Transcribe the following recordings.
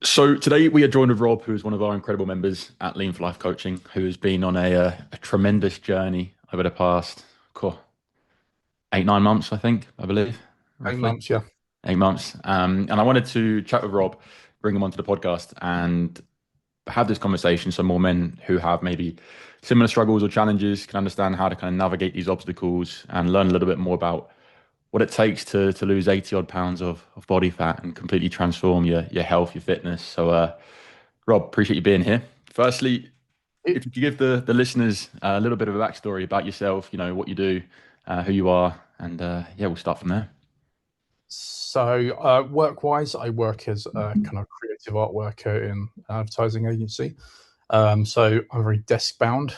So today we are joined with Rob, who is one of our incredible members at Lean for Life Coaching, who has been on a tremendous journey over the past eight, 9 months, I believe, 8 roughly months, yeah. 8 months. And I wanted to chat with Rob, bring him onto the podcast, and have this conversation so more men who have maybe similar struggles or challenges can understand how to kind of navigate these obstacles and learn a little bit more about what it takes to lose 80 odd pounds of body fat and completely transform your health, your fitness. So, Rob, appreciate you being here. Firstly, It- if you could give the listeners a little bit of a backstory about yourself, what you do, who you are, and yeah, we'll start from there. Work-wise, I work as a kind of creative art worker in an advertising agency. So I'm very desk-bound,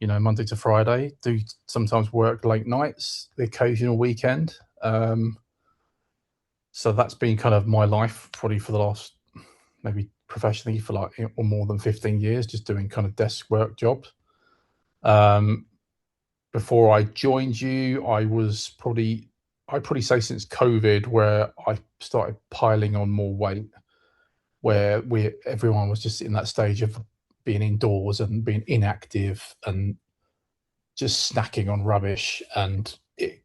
Monday to Friday. Do sometimes work late nights, the occasional weekend. So that's been kind of my life probably for the last, maybe professionally for like or more than 15 years, just doing kind of desk work jobs. Um, Before I joined you, I'd probably say since COVID, where I started piling on more weight, where everyone was just in that stage of being indoors and being inactive and just snacking on rubbish. And it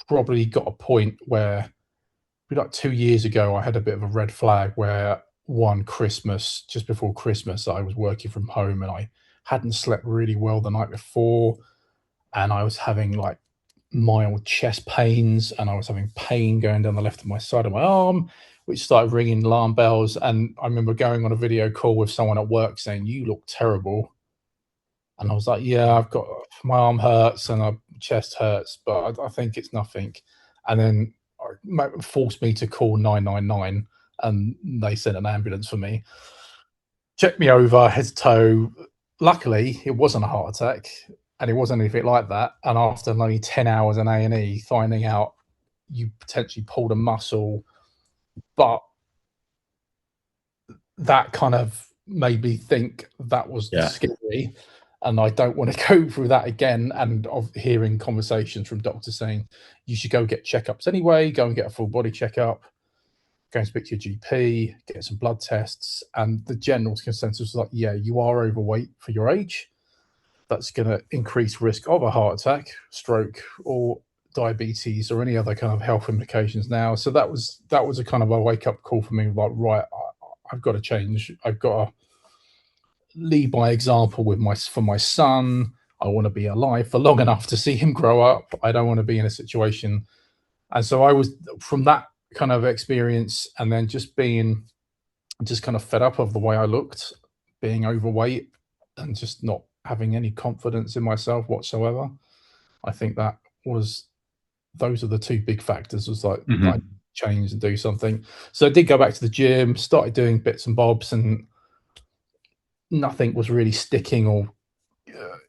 probably got a point where, like 2 years ago, I had a bit of a red flag where one Christmas, just before Christmas, I was working from home and I hadn't slept really well the night before, and I was having like mild chest pains, and I was having pain going down the left of my side of my arm, which started ringing alarm bells. And I remember going on a video call with someone at work saying, "You look terrible." And I was like, "Yeah, I've got my arm hurts and my chest hurts, but I think it's nothing." And then forced me to call 999, and they sent an ambulance for me, checked me over head to toe. Luckily, it wasn't a heart attack, and it wasn't anything like that. And after only 10 hours in A&E, finding out you potentially pulled a muscle, but that kind of made me think that was Yeah. scary, and I don't want to go through that again. And of hearing conversations from doctors saying you should go get checkups anyway, go and get a full body checkup, go and speak to your GP, get some blood tests. And the general consensus was like, yeah, you are overweight for your age. That's going to increase risk of a heart attack, stroke, or diabetes, or any other kind of health implications now. So that was a kind of a wake up call for me. Like, right, I've got to change. I've got to lead by example with my son. I want to be alive for long enough to see him grow up. I don't want to be in a situation. And so I was, from that kind of experience, and then just kind of fed up of the way I looked, being overweight, and just not having any confidence in myself whatsoever. I think that was those are the two big factors. Was like I Hmm. change and do something. So I did go back to the gym, started doing bits and bobs, and nothing was really sticking, or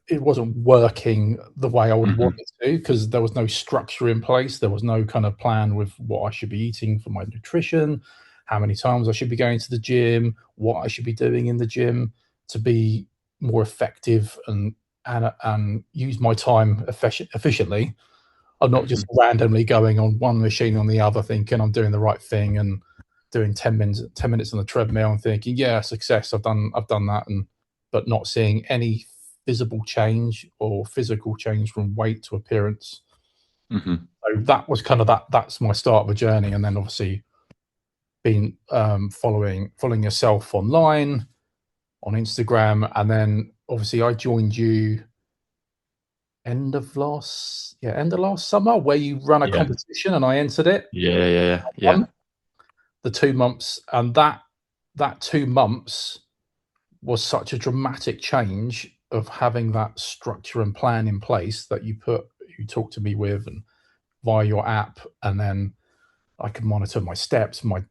it wasn't working the way I would want Hmm. it to, because there was no structure in place. There was no kind of plan with what I should be eating for my nutrition, how many times I should be going to the gym, what I should be doing in the gym to be more effective and use my time efficiently. I'm not just Hmm. randomly going on one machine on the other, thinking I'm doing the right thing, and doing 10 minutes on the treadmill and thinking, yeah, success, I've done that, and but not seeing any visible change or physical change from weight to appearance. Hmm. So that was kind of that's my start of a journey. And then obviously been following yourself online on Instagram, and then obviously I joined you end of last summer, where you run a Yeah. competition and I entered it. Yeah. Yeah. Yeah. Won the 2 months, and that 2 months was such a dramatic change of having that structure and plan in place that you talk to me with, and via your app. And then I could monitor my steps, my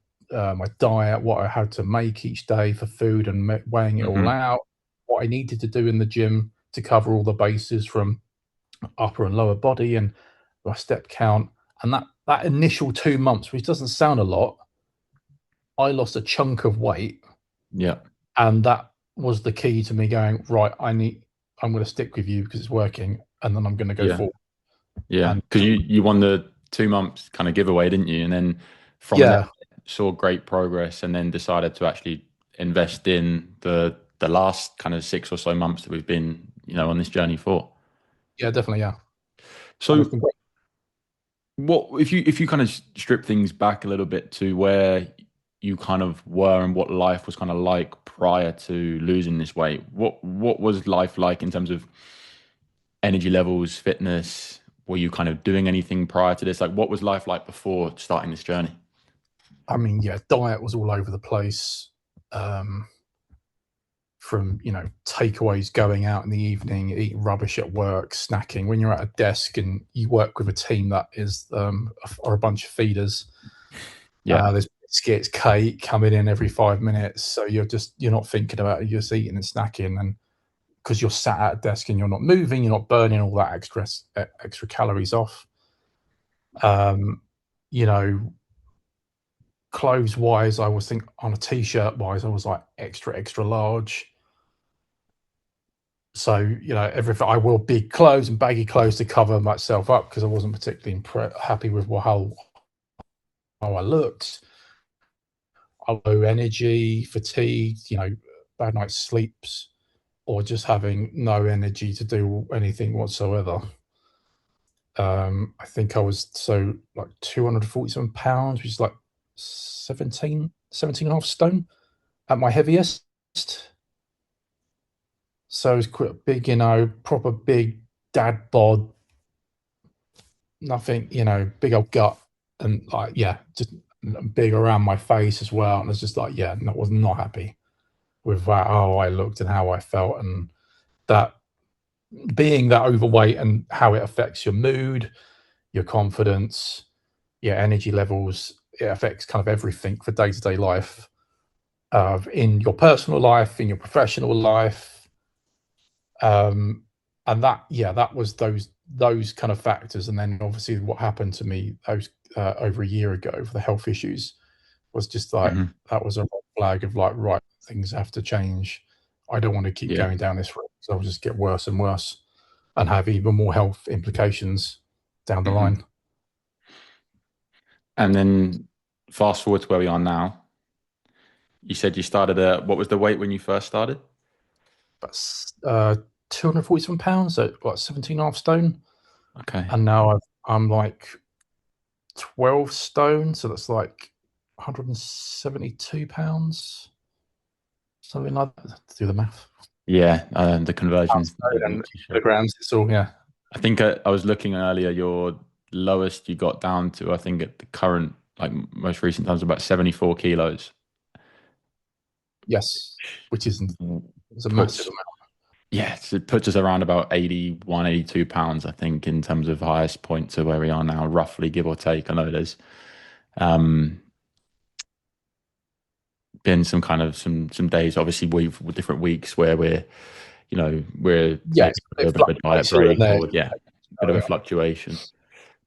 diet, what I had to make each day for food, and weighing it all Hmm. out, what I needed to do in the gym to cover all the bases from upper and lower body, and my step count. And that initial 2 months, which doesn't sound a lot, I lost a chunk of weight, Yeah. and that was the key to me going, right, I'm going to stick with you because it's working, and then I'm going to go Yeah. forward. Yeah. And Because you won the 2 months kind of giveaway, didn't you? And then from there, yeah, saw great progress and then decided to actually invest in the last kind of 6 or so months that we've been, on this journey for. Yeah, definitely. Yeah. And it's So been great. what if you kind of strip things back a little bit to where you kind of were and what life was kind of like prior to losing this weight? What was life like in terms of energy levels, fitness? Were you kind of doing anything prior to this? Like, what was life like before starting this journey? I mean, yeah, diet was all over the place. Um, from takeaways, going out in the evening, eating rubbish at work, snacking. When you're at a desk and you work with a team that is are a bunch of feeders, Yeah. there's biscuits, cake coming in every 5 minutes. So you're not thinking about it, you're just eating and snacking, and because you're sat at a desk and you're not moving, you're not burning all that extra calories off. Um, you know, clothes wise, I was think on a t-shirt wise, I was like extra large. So everything, I wore big clothes and baggy clothes to cover myself up because I wasn't particularly happy with how I looked. Low energy, fatigued, bad night's sleeps, or just having no energy to do anything whatsoever. I think I was so like 247 pounds, which is like 17 and a half stone at my heaviest. So it's quite big, proper big dad bod, nothing, big old gut, and like, yeah, just big around my face as well. And it's just like, yeah, I was not happy with that, how I looked and how I felt, and that being that overweight and how it affects your mood, your confidence, your energy levels. It affects kind of everything for day to day life, in your personal life, in your professional life. And that was those kind of factors. And then obviously what happened to me those over a year ago for the health issues was just like, Hmm. that was a red flag of like, right, things have to change. I don't want to keep Yeah. going down this road, so I'll just get worse and worse and have even more health implications down the Hmm. line. And then fast forward to where we are now. You said you started at what was the weight when you first started? But 247 pounds, so what, 17 and a half stone. Okay. And now I'm like 12 stone, so that's like 172 pounds, something like that. Do the math. Yeah, the conversions Stone not and too sure. kilograms, it's all, yeah. I think I was looking earlier. Your lowest you got down to, I think, at the current, like most recent times, about 74 kilos. Yes, which isn't, it's a massive Puts amount. Yes, it puts us around about 81, 82 pounds, I think, in terms of highest point to where we are now, roughly, give or take. I know there's um, been some days, obviously, with different weeks where we're Yes, taking a it little bit of a diet fluctuates here and break there. or, yeah, a bit of a fluctuation.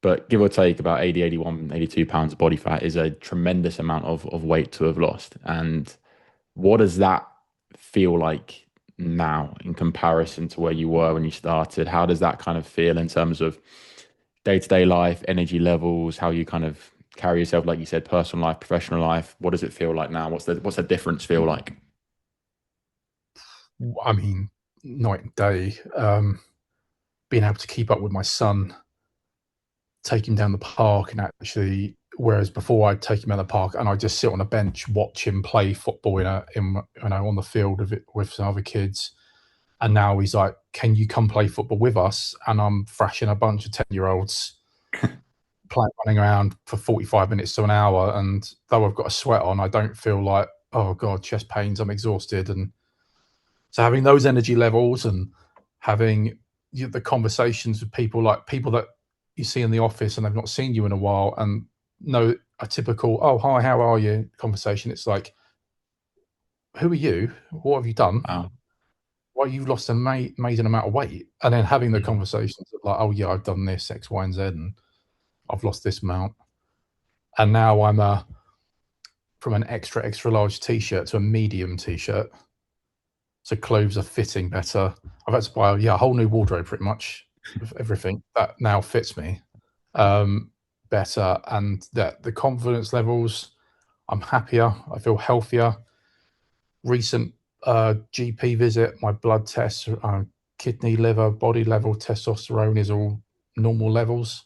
But give or take about 80, 81, 82 pounds of body fat is a tremendous amount of weight to have lost. And what does that feel like now in comparison to where you were when you started? How does that kind of feel in terms of day-to-day life, energy levels, how you kind of carry yourself, like you said, personal life, professional life? What does it feel like now? What's the difference feel like? I mean, night and day. Being able to keep up with my son, take him down the park, and actually, whereas before I'd take him down the park and I'd just sit on a bench, watch him play football on the field with some other kids. And now he's like, "Can you come play football with us?" And I'm thrashing a bunch of 10-year-olds, running around for 45 minutes to an hour. And though I've got a sweat on, I don't feel like, oh God, chest pains, I'm exhausted. And so having those energy levels and having the conversations with people that you see in the office and they've not seen you in a while, and know a typical, "Oh, hi, how are you?" conversation. It's like, who are you? What have you done? Wow. Why you've lost an amazing amount of weight? And then having the conversations of like, "Oh yeah, I've done this X, Y, and Z, and I've lost this amount." And now I'm from an extra large t-shirt to a medium t-shirt, so clothes are fitting better. I've had to buy a whole new wardrobe pretty much of everything that now fits me better, and that the confidence levels I'm happier. I feel healthier. Recent GP visit, my blood tests, kidney, liver, body level, testosterone is all normal levels.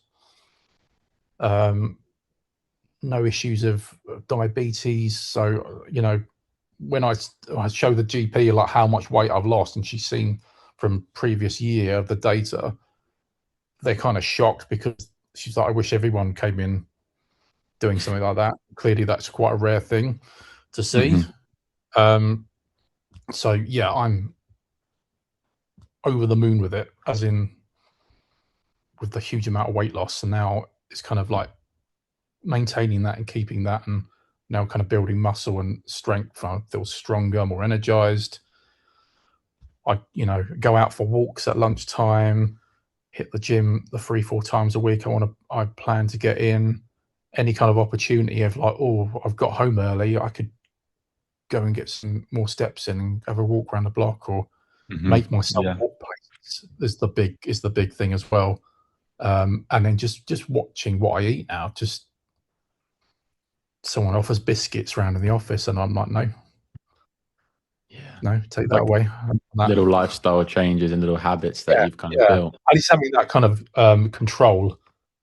No issues of diabetes. So, when I show the GP like how much weight I've lost, and she's seen from previous year of the data, they're kind of shocked because she's like, I wish everyone came in doing something like that. Clearly, that's quite a rare thing to see. So yeah, I'm over the moon with it, as in with the huge amount of weight loss, and now it's kind of like maintaining that and keeping that, and now kind of building muscle and strength. I feel stronger, more energized. I, go out for walks at lunchtime, hit the gym the 3-4 times a week. I plan to get in. Any kind of opportunity of like, oh, I've got home early, I could go and get some more steps in and have a walk around the block, or make myself walk places is the big thing as well. And then just watching what I eat now. Just someone offers biscuits around in the office, and I'm like, no, take that away. Little lifestyle changes and little habits that you've kind of built. At least having that kind of control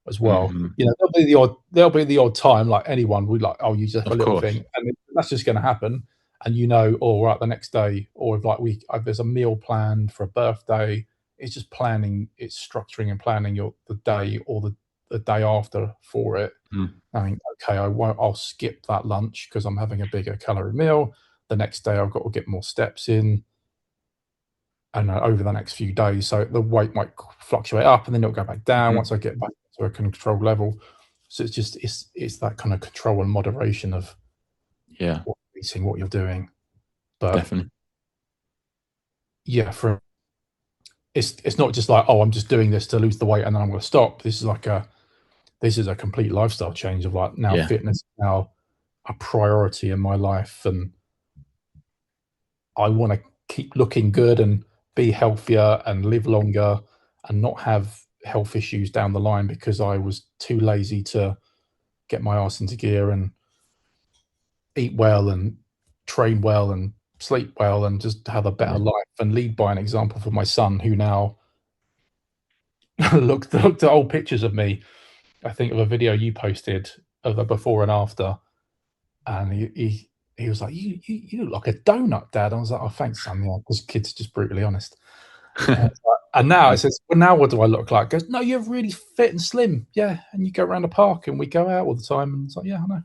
as well. There'll be the odd time, like anyone would, like, oh, you just have a little thing, and that's just going to happen. And right, the next day, or if like there's a meal planned for a birthday, it's just planning, it's structuring and planning the day or the day after for it. I think, okay, I'll skip that lunch because I'm having a bigger calorie meal. The next day I've got to get more steps in, and over the next few days, so the weight might fluctuate up and then it'll go back down once I get back to a controlled level. So it's that kind of control and moderation of what you're eating, what you're doing. But definitely, it's not just like, oh, I'm just doing this to lose the weight and then I'm going to stop. This is a complete lifestyle change of like, now fitness is now a priority in my life, and I want to keep looking good and be healthier and live longer and not have health issues down the line because I was too lazy to get my ass into gear and eat well and train well and sleep well and just have a better life, and lead by an example for my son, who now looked at old pictures of me. I think of a video you posted of the before and after, and he was like, you look like a donut, Dad. I was like, oh, thanks, son. Yeah, because kids are just brutally honest. And now it says, well, now what do I look like? He goes, no, you're really fit and slim. Yeah, and you go around the park and we go out all the time. And it's like, yeah, I know.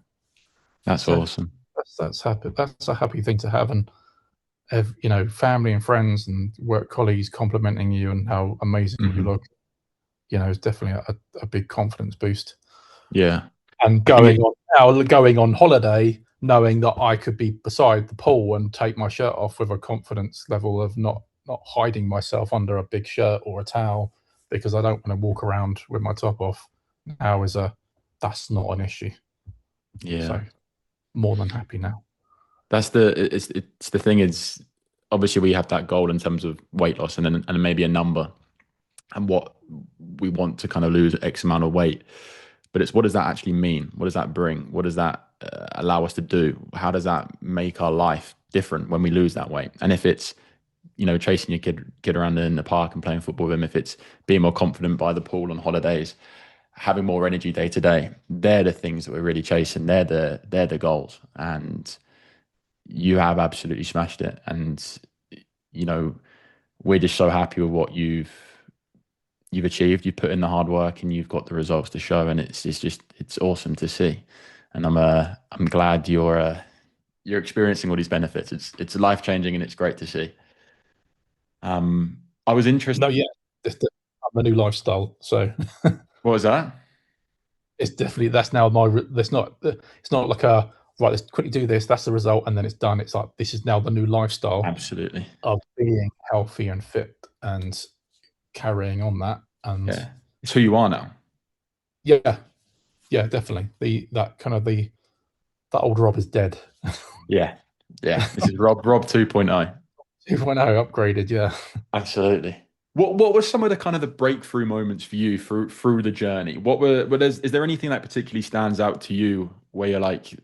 That's awesome. That's happy. That's a happy thing to have, and have, family and friends and work colleagues complimenting you and how amazing you look. It's definitely a big confidence boost. Yeah. And going on holiday, knowing that I could be beside the pool and take my shirt off with a confidence level of not hiding myself under a big shirt or a towel because I don't want to walk around with my top off. Now that's not an issue. Yeah. So more than happy now. It's the thing is, obviously we have that goal in terms of weight loss and maybe a number and what we want to kind of lose X amount of weight. But it's, what does that actually mean? What does that bring? What does that allow us to do? How does that make our life different when we lose that weight? And if it's, chasing your kid around in the park and playing football with him, if it's being more confident by the pool on holidays, having more energy day to day, they're the things that we're really chasing. They're the goals. And you have absolutely smashed it. And, we're just so happy with what you've achieved. You put in the hard work and you've got the results to show, and it's awesome to see. And I'm glad you're experiencing all these benefits. It's life changing and it's great to see. I was interested. No, yeah, I'm a new lifestyle. So what was that? It's definitely, that's now it's not like a, right, let's quickly do this, that's the result, and then it's done. It's like, this is now the new lifestyle. Absolutely. Of being healthy and fit and carrying on that. And it's who you are now. Yeah, definitely. That old Rob is dead. Yeah. This is Rob 2.0. 2.0 upgraded, yeah. Absolutely. What were some of the kind of the breakthrough moments for you through the journey? Is there anything that particularly stands out to you where you're like,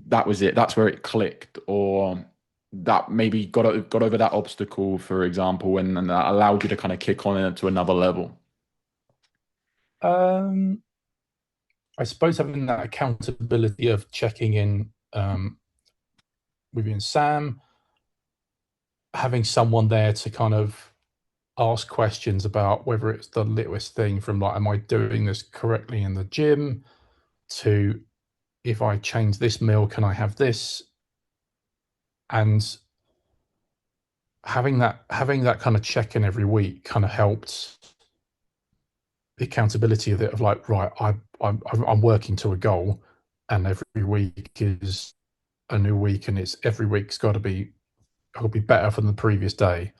that was it, that's where it clicked, or that maybe got over that obstacle, for example, and that allowed you to kind of kick on to another level? Um, I suppose having that accountability of checking in with you and Sam, having someone there to kind of ask questions about whether it's the littlest thing from like, am I doing this correctly in the gym, to if I change this meal, can I have this? And having that kind of check in every week kind of helped the accountability of it, of like, right, I'm working to a goal, and every week is a new week, and it's every week's got to be, it'll be better than the previous day,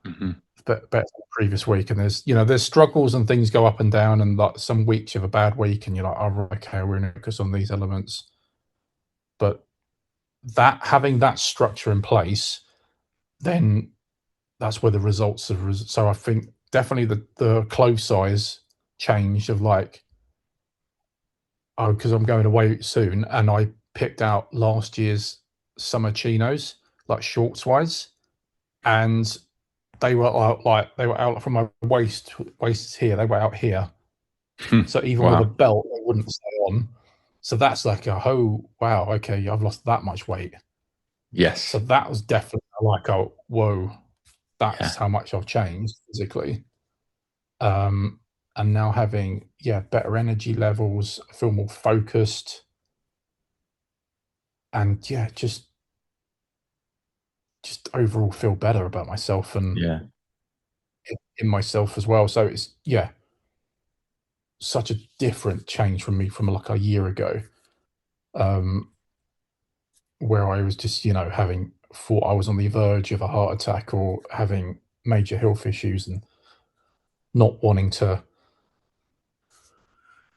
Hmm. better than the previous week. And there's struggles and things go up and down, and like some weeks you have a bad week and you're like, oh, okay, we're going to focus on these elements. But that having that structure in place, then that's where the results of. So I think definitely the clothes size change of like, oh, because I'm going away soon, and I picked out last year's summer chinos, like shorts wise, and they were out, like they were out from my waist here. They were out here, so even with a Wow. belt, they wouldn't stay on. So that's like a, oh wow, okay, I've lost that much weight. So Yes. that was definitely like, oh whoa, that's Yeah. how much I've changed physically. Um, and now having, yeah, better energy levels, I feel more focused, and yeah, just overall feel better about myself and Yeah. in myself as well. So it's, yeah, such a different change from me from like a year ago, um, where I was just, having thought I was on the verge of a heart attack or having major health issues, and not wanting to,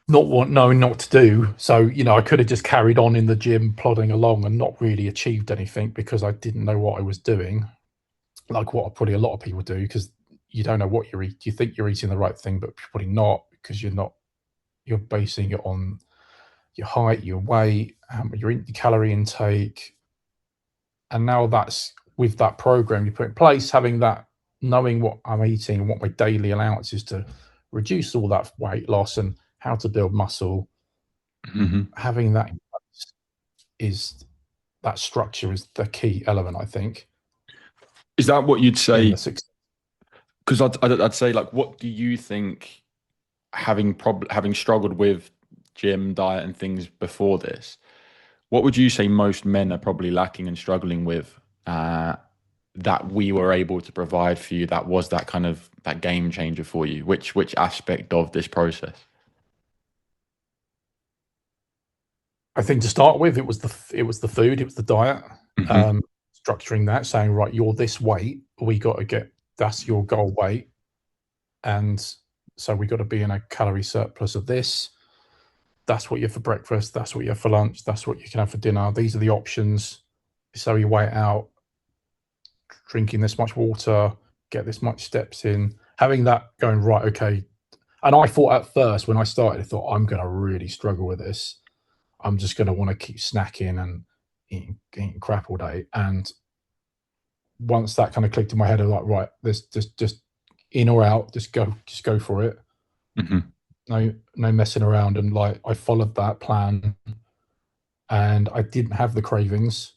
knowing not to do. So, I could have just carried on in the gym, plodding along, and not really achieved anything because I didn't know what I was doing, like what probably a lot of people do, because you don't know what you're eating. You think you're eating the right thing, but you're probably not, because you're basing it on your height, your weight, your calorie intake. And now that's, with that program you put in place, having that, knowing what I'm eating and what my daily allowance is to reduce all that weight loss and how to build muscle, Hmm. having that in place is, that structure is the key element, I think, Is that what you'd in say? the success. Because I'd say, like, what do you think, having struggled with gym, diet, and things before this, what would you say most men are probably lacking and struggling with, that we were able to provide for you, that was that kind of that game changer for you? Which aspect of this process? I think to start with, it was the food, it was the diet. Hmm. Um, Structuring that, saying, right, you're this weight, we got to get, that's your goal weight, and so we got to be in a calorie surplus of this. That's what you have for breakfast. That's what you have for lunch. That's what you can have for dinner. These are the options. So you weigh it out, drinking this much water, get this much steps in, having that going, right, okay. And I thought at first when I started, I thought, I'm going to really struggle with this. I'm just going to want to keep snacking and eating crap all day. And once that kind of clicked in my head, I was like, right, this just in or out, just go for it. Hmm. No messing around. And like, I followed that plan, and I didn't have the cravings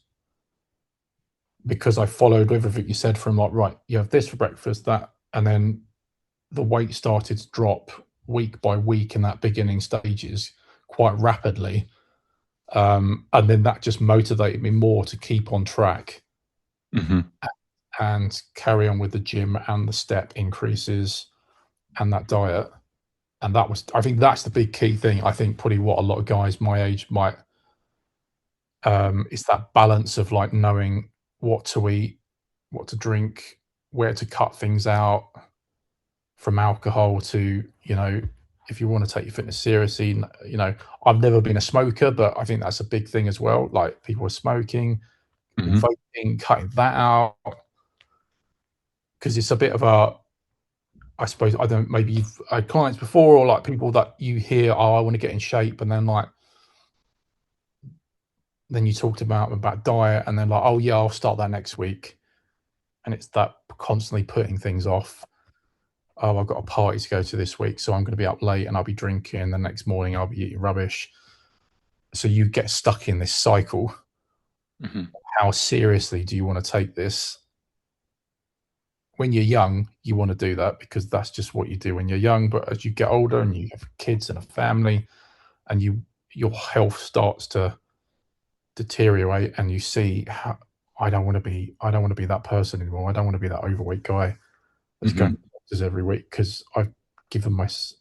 because I followed everything you said, from like, right, you have this for breakfast, that, and then the weight started to drop week by week in that beginning stages quite rapidly. And then that just motivated me more to keep on track Hmm. and carry on with the gym and the step increases and that diet. And that was, I think that's the big key thing. I think probably what a lot of guys my age might, is that balance of like knowing what to eat, what to drink, where to cut things out, from alcohol to, if you want to take your fitness seriously. I've never been a smoker, but I think that's a big thing as well. Like, people are smoking, people Hmm. vaping, cutting that out, because it's a bit of a, I suppose I don't. Maybe you've had clients before, or like people that you hear, oh, I want to get in shape, and then like then you talked about diet, and then like, oh yeah, I'll start that next week, and it's that constantly putting things off. Oh, I've got a party to go to this week, so I'm going to be up late and I'll be drinking. The next morning, I'll be eating rubbish. So you get stuck in this cycle. Mm-hmm. How seriously do you want to take this? When you're young, you want to do that because that's just what you do when you're young. But as you get older and you have kids and a family, and your health starts to deteriorate, and you see how I don't want to be that person anymore. I don't want to be that overweight guy that's going to doctors every week because I've given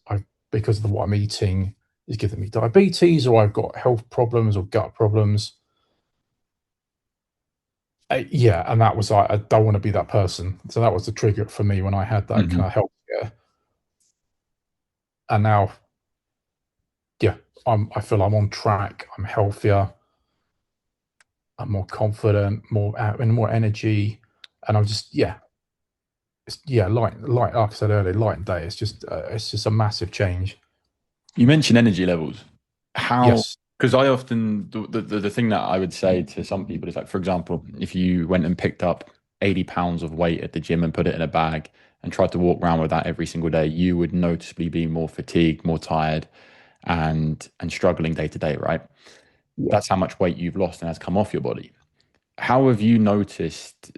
I've because of what I'm eating is giving me diabetes, or I've got health problems or gut problems. Yeah, and that was like, I don't want to be that person. So that was the trigger for me when I had that kind of health scare. And now, yeah, I feel I'm on track. I'm healthier. I'm more confident, more and more energy, and I'm just light like I said earlier, light and day. It's just a massive change. You mentioned energy levels. How? Yes. Because I often the thing that I would say to some people is like, for example, if you went and picked up 80 pounds of weight at the gym and put it in a bag and tried to walk around with that every single day, you would noticeably be more fatigued, more tired, and struggling day to day, right? Yeah. That's how much weight you've lost and has come off your body. How have you noticed?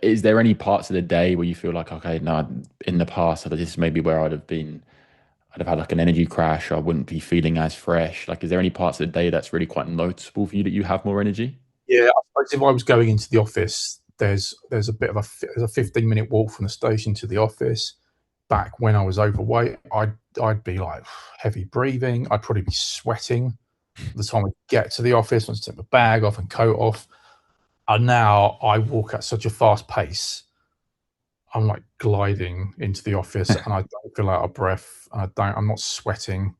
Is there any parts of the day where you feel like, okay, no, in the past, this is maybe where I'd have had like an energy crash, or I wouldn't be feeling as fresh. Like, is there any parts of the day that's really quite noticeable for you that you have more energy? Yeah, I suppose if I was going into the office, there's a bit of there's a 15-minute walk from the station to the office. Back when I was overweight, I'd be like heavy breathing. I'd probably be sweating by the time I get to the office. Once I take my bag off and coat off, and now I walk at such a fast pace. I'm like gliding into the office, and I don't feel out of breath. And I'm not sweating.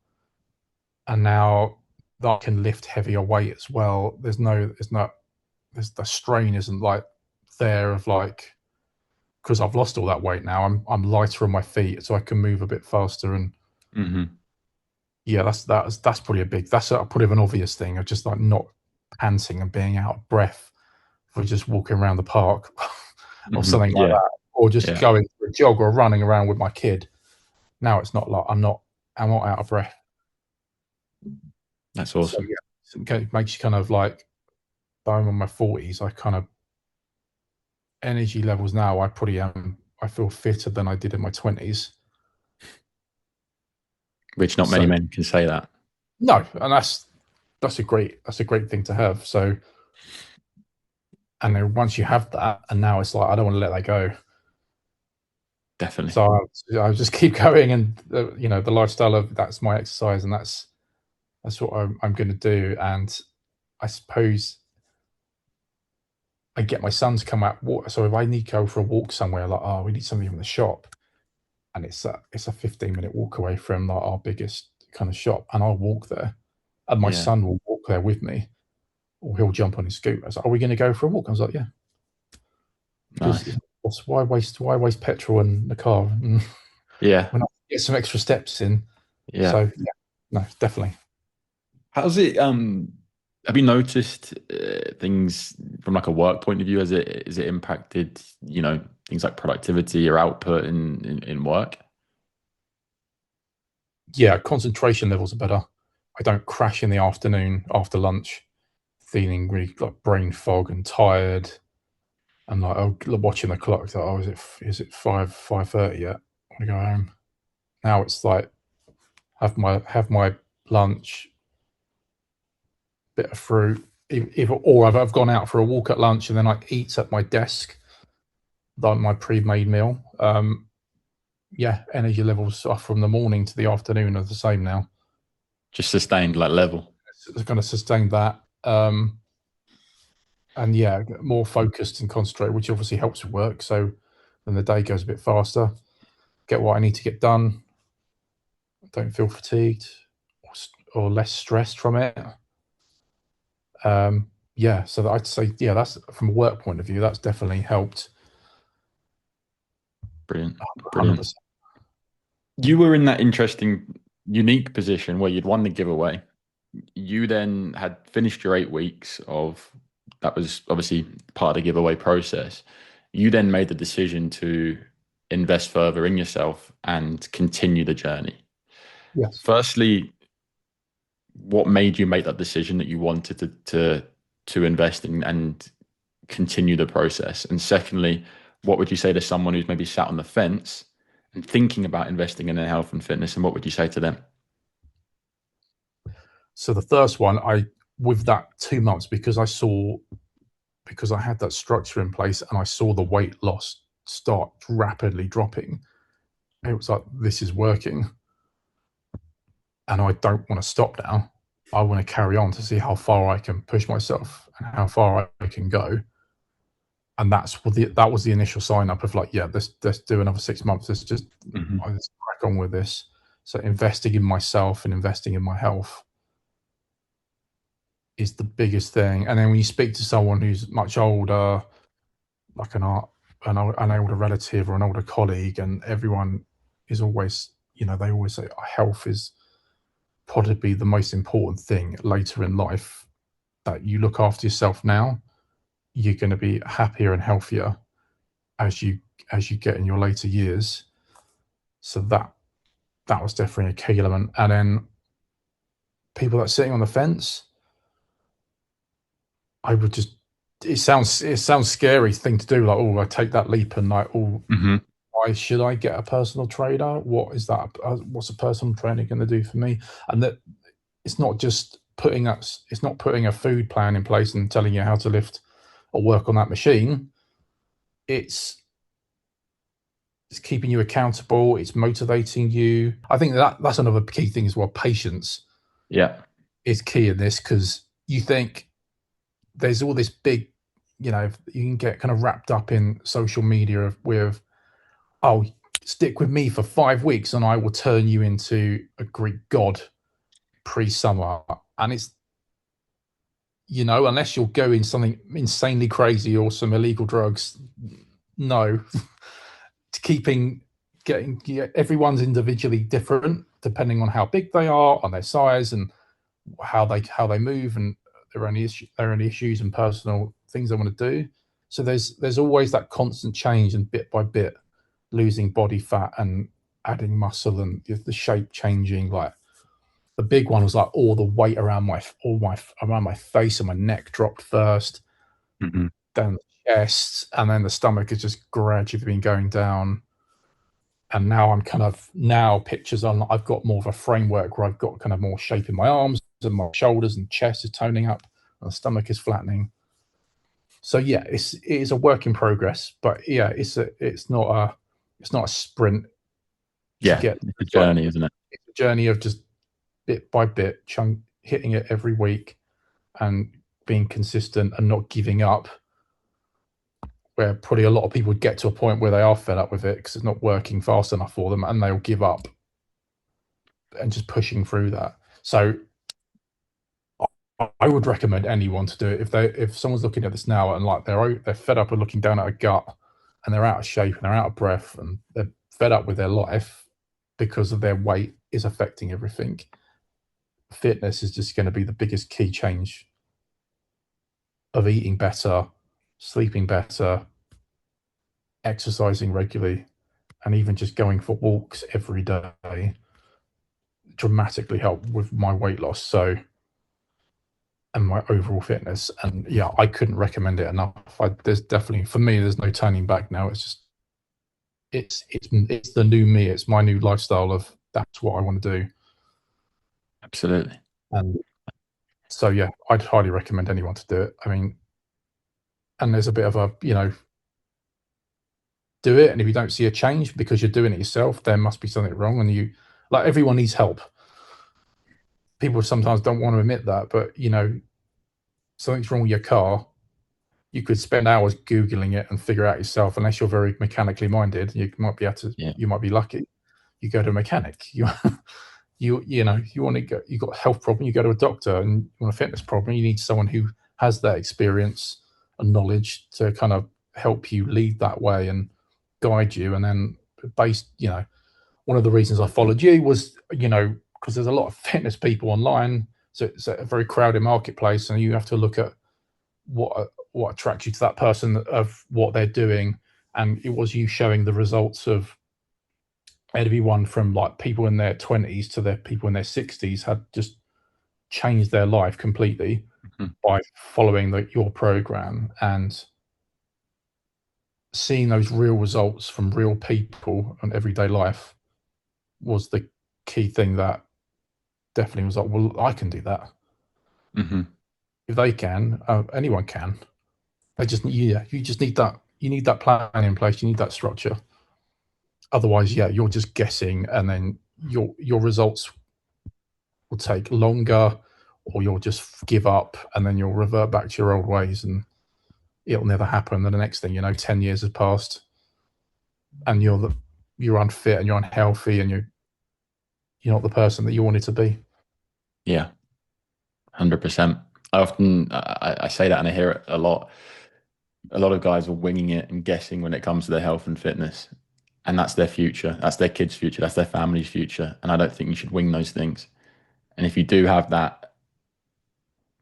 And now that I can lift heavier weight as well. There's the strain isn't like there of like, because I've lost all that weight now. I'm lighter on my feet, so I can move a bit faster. And yeah, that's probably that's probably an obvious thing of just like not panting and being out of breath for just walking around the park or something like Yeah, that, or just yeah, going for a jog or running around with my kid. Now it's not like I'm not out of breath. that's So awesome. yeah, it makes you kind of like, I'm in my 40s. I kind of energy levels now. I probably am. I feel fitter than I did in my 20s. Which not many So men can say that. no, and that's a great thing to have. So, and then once you have that, and now it's like I don't want to let that go. Definitely. So I just keep going, and the lifestyle of that's my exercise, and that's what I'm going to do. And I suppose I get my son to come out walk. So if I need to go for a walk somewhere, like, oh, we need something from the shop, and it's a 15-minute walk away from like our biggest kind of shop, and I'll walk there, and my Yeah, son will walk there with me, or he'll jump on his scooter. I was like, are we going to go for a walk? I was like, yeah, because nice. why waste petrol in the car Yeah, when I get some extra steps in? yeah. So yeah, no, definitely. How's it? Have you noticed things from like a work point of view? Has it impacted, things like productivity or output in work? Yeah, concentration levels are better. I don't crash in the afternoon after lunch, feeling really like brain fog and tired, and like watching the clock. Like, oh, is it 5:30 yet? I want to go home. Now it's like have my lunch, bit of fruit, or I've gone out for a walk at lunch and then I eat at my desk, like my pre-made meal. Yeah, energy levels are from the morning to the afternoon are the same now. Just sustained like level. It's going to sustain that. And yeah, more focused and concentrate, which obviously helps with work. So then the day goes a bit faster. Get what I need to get done. Don't feel fatigued or less stressed from it. Yeah, so I'd say, yeah, that's from a work point of view, that's definitely helped Brilliant, brilliant. 100%. You were in that interesting, unique position where you'd won the giveaway. You then had finished your 8 weeks of that was obviously part of the giveaway process. You then made the decision to invest further in yourself and continue the journey. Yes. Firstly, what made you make that decision that you wanted to invest in and continue the process? And secondly, what would you say to someone who's maybe sat on the fence and thinking about investing in their health and fitness, and what would you say to them? So the first one, with that 2 months, because I had that structure in place and I saw the weight loss start rapidly dropping, it was like, this is working. And I don't want to stop now. I want to carry on to see how far I can push myself and how far I can go. And that was the initial sign up of like, yeah, let's do another 6 months. Let's just let's crack on with this. So investing in myself and investing in my health is the biggest thing. And then when you speak to someone who's much older, like an older relative or an older colleague, and everyone is always, they always say health is probably the most important thing later in life. That you look after yourself now, you're going to be happier and healthier as you get in your later years. So that was definitely a key element. And then people that are sitting on the fence, I would just, it sounds scary thing to do, like, oh, I take that leap and like, oh, why should I get a personal trainer? What is that? What's a personal trainer going to do for me? And that it's not putting a food plan in place and telling you how to lift or work on that machine. It's keeping you accountable. It's motivating you. I think that's another key thing as well. Patience, is key in this, because you think there's all this big, you can get kind of wrapped up in social media with, oh, stick with me for 5 weeks and I will turn you into a Greek god pre-summer. And it's, unless you're going something insanely crazy or some illegal drugs, no. Everyone's individually different depending on how big they are, on their size, and how they move, and their own issues and personal things they want to do. So there's always that constant change, and bit by bit losing body fat and adding muscle, and the shape changing. Like the big one was like all the weight around my face and my neck dropped first, then the chest, and then the stomach has just gradually been going down. And now pictures on, I've got more of a framework where I've got kind of more shape in my arms and my shoulders, and chest is toning up and the stomach is flattening. So yeah, it is a work in progress, but yeah, it's not a sprint. It's a journey, isn't it? It's a journey of just bit by bit, hitting it every week and being consistent and not giving up. Where probably a lot of people would get to a point where they are fed up with it because it's not working fast enough for them, and they'll give up, and just pushing through that. So I would recommend anyone to do it if someone's looking at this now and like they're fed up with looking down at a gut, and they're out of shape and they're out of breath and they're fed up with their life because of their weight is affecting everything. Fitness is just going to be the biggest key change of eating better, sleeping better, exercising regularly, and even just going for walks every day dramatically help with my weight loss. So, and my overall fitness. And yeah, I couldn't recommend it enough. There's definitely, for me, there's no turning back now. It's just, it's the new me. It's my new lifestyle of that's what I want to do. Absolutely. And so, yeah, I'd highly recommend anyone to do it. I mean, and there's a bit of a, do it. And if you don't see a change because you're doing it yourself, there must be something wrong. And everyone needs help. People sometimes don't want to admit that, but something's wrong with your car. You could spend hours Googling it and figure out yourself. Unless you're very mechanically minded, you might be able to. Yeah. You might be lucky. You go to a mechanic. You want to go. You got a health problem. You go to a doctor, and you want a fitness problem. You need someone who has that experience and knowledge to kind of help you lead that way and guide you. And then based, one of the reasons I followed you was, because there's a lot of fitness people online, so it's a very crowded marketplace, and you have to look at what attracts you to that person of what they're doing. And it was you showing the results of everyone from like people in their 20s to their people in their 60s had just changed their life completely by following your program, and seeing those real results from real people and everyday life was the key thing that definitely was like, well, I can do that. If they can, anyone can. They just, you just need that. You need that plan in place. You need that structure. Otherwise, you're just guessing, and then your results will take longer, or you'll just give up, and then you'll revert back to your old ways, and it'll never happen. And the next thing you know, 10 years has passed, and you're unfit and you're unhealthy, and you're not the person that you wanted to be. Yeah, 100%. I say that, and I hear it a lot. A lot of guys are winging it and guessing when it comes to their health and fitness, and that's their future. That's their kids' future. That's their family's future. And I don't think you should wing those things. And if you do have that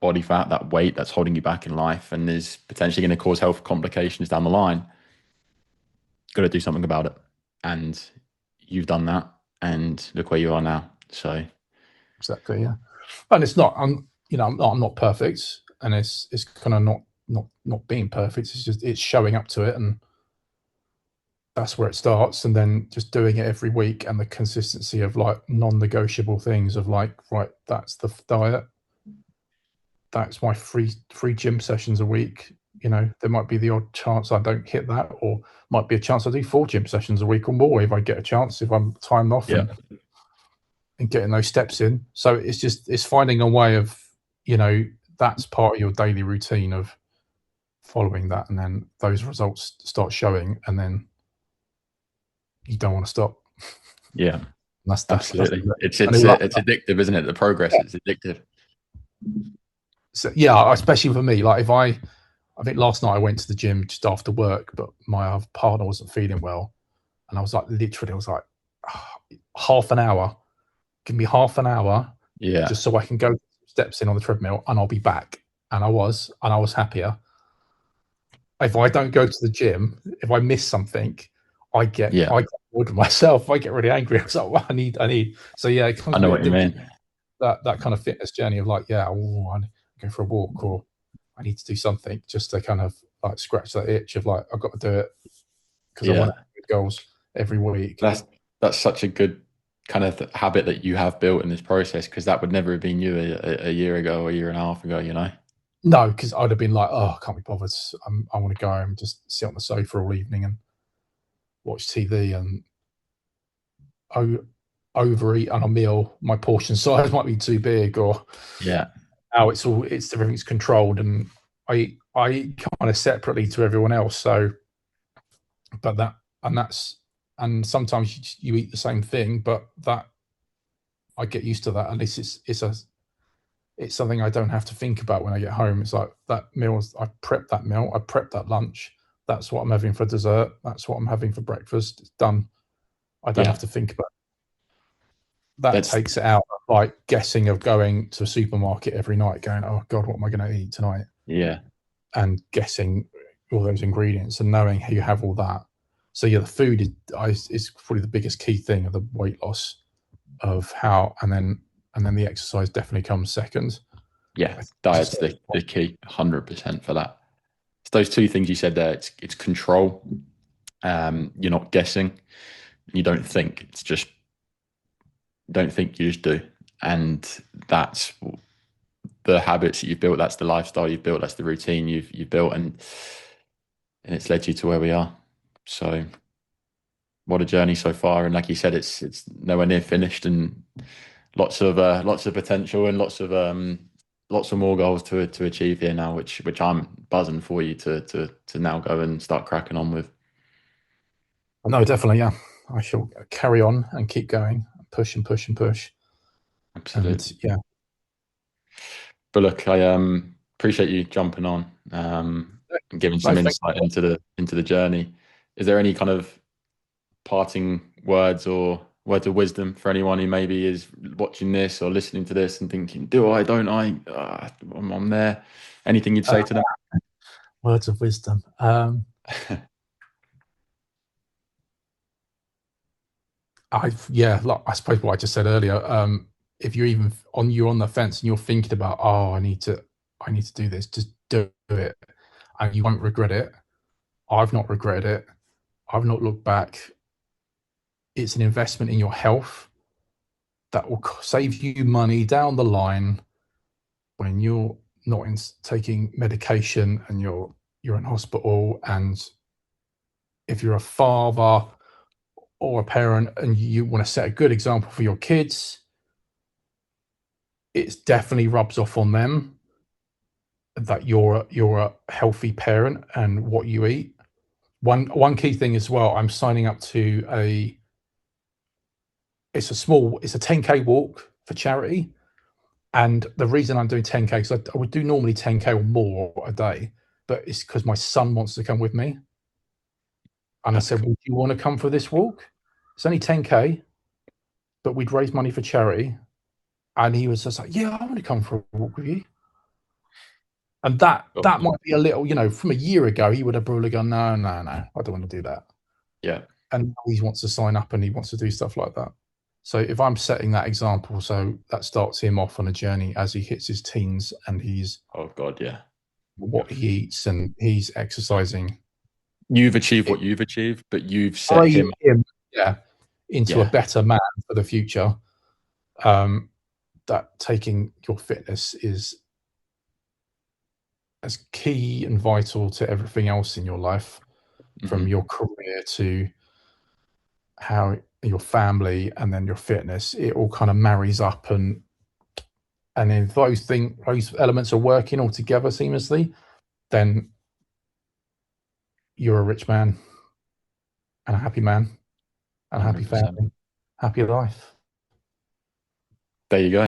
body fat, that weight that's holding you back in life and is potentially going to cause health complications down the line, got to do something about it. And you've done that, and look where you are now. So exactly, yeah. And it's not, I'm not perfect, and it's kind of not being perfect. It's just, it's showing up to it, and that's where it starts. And then just doing it every week, and the consistency of like non-negotiable things of like, right, that's the diet, that's my free gym sessions a week. There might be the odd chance I don't hit that, or might be a chance I do 4 gym sessions a week or more if I get a chance, if I'm timed off, and getting those steps in. So it's finding a way of, that's part of your daily routine of following that, and then those results start showing, and then you don't want to stop. Yeah, that's absolutely. It's addictive, isn't it? The progress is addictive. So, yeah, especially for me. Like, I think last night I went to the gym just after work, but my partner wasn't feeling well, and I was like, literally, I was like, half an hour. Give me half an hour, just so I can go steps in on the treadmill, and I'll be back. And I was happier. If I don't go to the gym, if I miss something, I get bored of myself. I get really angry. I was like, well, I need. So yeah, it I know what you mean. That kind of fitness journey of like, I go for a walk, or I need to do something just to kind of like scratch that itch of like, I've got to do it because I want to have good goals every week. That's such a good kind of habit that you have built in this process, because that would never have been you a year ago or a year and a half ago, No, because I'd have been like, I can't be bothered. I want to go home, just sit on the sofa all evening and watch TV and overeat on a meal. My portion size might be too big, or how everything's controlled, and I eat kind of separately to everyone else. So, and sometimes you eat the same thing, but that I get used to that. At least it's something I don't have to think about when I get home. It's like that meal, I prep that meal, I prep that lunch. That's what I'm having for dessert. That's what I'm having for breakfast. It's done. I don't have to think about it. That takes it out of like guessing of going to a supermarket every night, going, oh God, what am I going to eat tonight? Yeah. And guessing all those ingredients and knowing how you have all that. So yeah, the food is probably the biggest key thing of the weight loss, of how, and then the exercise definitely comes second. Yeah, diet's the key, 100% for that. It's those two things you said there. It's control. You're not guessing. You don't think. It's just don't think. You just do, and that's the habits that you've built. That's the lifestyle you've built. That's the routine you've built, and it's led you to where we are. So, what a journey so far! And like you said, it's nowhere near finished, and lots of potential, and lots of more goals to achieve here now, which I'm buzzing for you to now go and start cracking on with. No, definitely, yeah. I shall carry on and keep going, push and push and push. Absolutely, yeah. But look, I appreciate you jumping on and giving some insight into the journey. Is there any kind of parting words or words of wisdom for anyone who maybe is watching this or listening to this and thinking, do I, don't I? I'm there. Anything you'd say to them? Words of wisdom. I suppose what I just said earlier. If you're on the fence and you're thinking about, oh, I need to do this, just do it, and you won't regret it. I've not regretted it. I've not looked back. It's an investment in your health that will save you money down the line when you're not taking medication and you're in hospital. And if you're a father or a parent and you want to set a good example for your kids, it definitely rubs off on them that you're a healthy parent and what you eat. One key thing as well, I'm signing up to it's a 10K walk for charity. And the reason I'm doing 10K, because I would do normally 10K or more a day, but it's because my son wants to come with me. And I said, well, do you want to come for this walk? It's only 10K, but we'd raise money for charity. And he was just like, yeah, I want to come for a walk with you. And that might be a little, from a year ago, he would have probably gone, no, I don't want to do that. Yeah. And he wants to sign up and he wants to do stuff like that. So if I'm setting that example, so that starts him off on a journey as he hits his teens and he's what he eats and he's exercising. You've achieved what you've achieved, but you've set him into a better man for the future. That taking your fitness is as key and vital to everything else in your life, from your career to how your family and then your fitness. It all kind of marries up, and if those elements are working all together seamlessly, then you're a rich man and a happy man and a happy 100%. family, happy life. There you go.